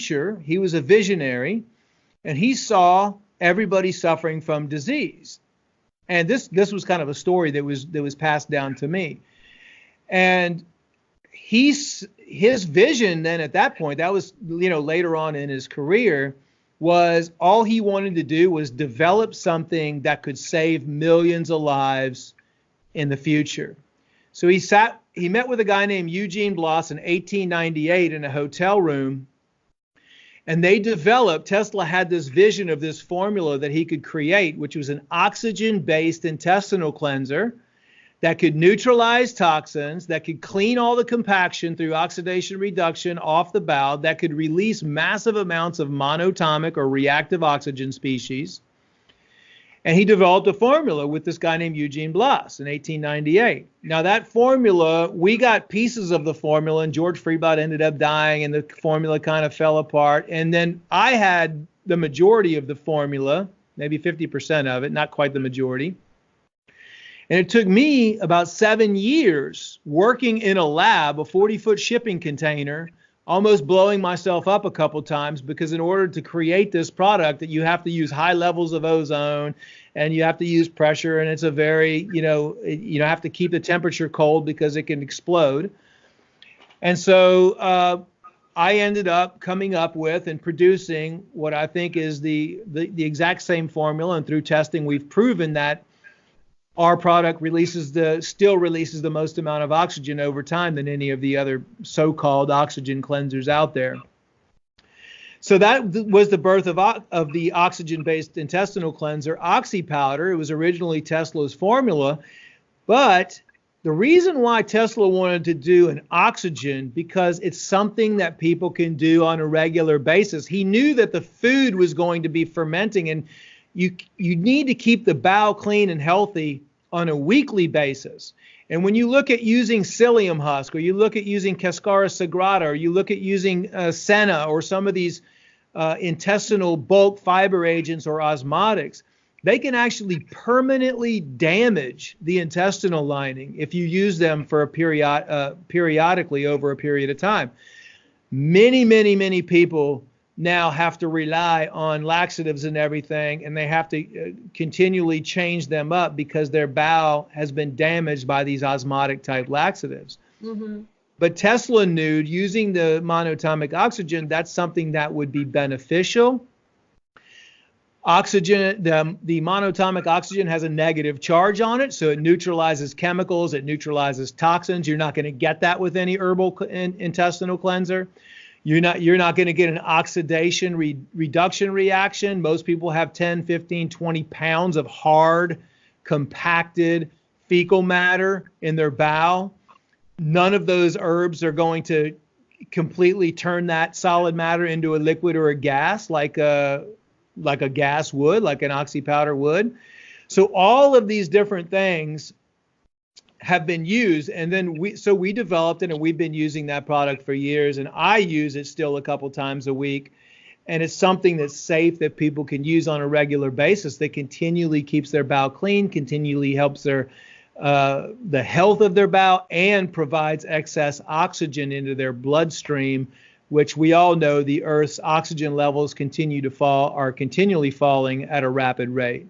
future. He was a visionary, and he saw everybody suffering from disease. And this was kind of a story that was passed down to me. And his vision then at that point, that was, later on in his career, was all he wanted to do was develop something that could save millions of lives in the future. So he met with a guy named Eugene Bloss in 1898 in a hotel room, and Tesla had this vision of this formula that he could create, which was an oxygen-based intestinal cleanser that could neutralize toxins, that could clean all the compaction through oxidation reduction off the bowel, that could release massive amounts of monatomic or reactive oxygen species. And he developed a formula with this guy named Eugene Bloss in 1898. Now that formula, we got pieces of the formula, and George Freibot ended up dying, and the formula kind of fell apart. And then I had the majority of the formula, maybe 50% of it, not quite the majority. And it took me about 7 years working in a lab, a 40-foot shipping container, almost blowing myself up a couple times, because in order to create this product, that you have to use high levels of ozone and you have to use pressure, and it's a very, you have to keep the temperature cold because it can explode. And so I ended up coming up with and producing what I think is the exact same formula, and through testing we've proven that our product still releases the most amount of oxygen over time than any of the other so-called oxygen cleansers out there. So that was the birth of the oxygen-based intestinal cleanser, Oxy Powder. It was originally Tesla's formula, but the reason why Tesla wanted to do an oxygen, because it's something that people can do on a regular basis. He knew that the food was going to be fermenting, and you need to keep the bowel clean and healthy on a weekly basis. And when you look at using psyllium husk, or you look at using Cascara sagrada, or you look at using senna, or some of these intestinal bulk fiber agents or osmotics, they can actually permanently damage the intestinal lining if you use them for periodically over a period of time. Many people now have to rely on laxatives and everything, and they have to continually change them up because their bowel has been damaged by these osmotic type laxatives. Mm-hmm. But Tesla knew using the monatomic oxygen, that's something that would be beneficial. Oxygen, the monatomic oxygen has a negative charge on it, so it neutralizes chemicals, it neutralizes toxins. You're not going to get that with any herbal intestinal cleanser. You're not going to get an oxidation reduction reaction. Most people have 10, 15, 20 pounds of hard, compacted fecal matter in their bowel. None of those herbs are going to completely turn that solid matter into a liquid or a gas like a gas would, like an Oxy powder would. So all of these different things have been used, and then we developed it, and we've been using that product for years, and I use it still a couple times a week, and it's something that's safe that people can use on a regular basis, that continually keeps their bowel clean, continually helps their the health of their bowel, and provides excess oxygen into their bloodstream, which we all know the Earth's oxygen levels are continually falling at a rapid rate.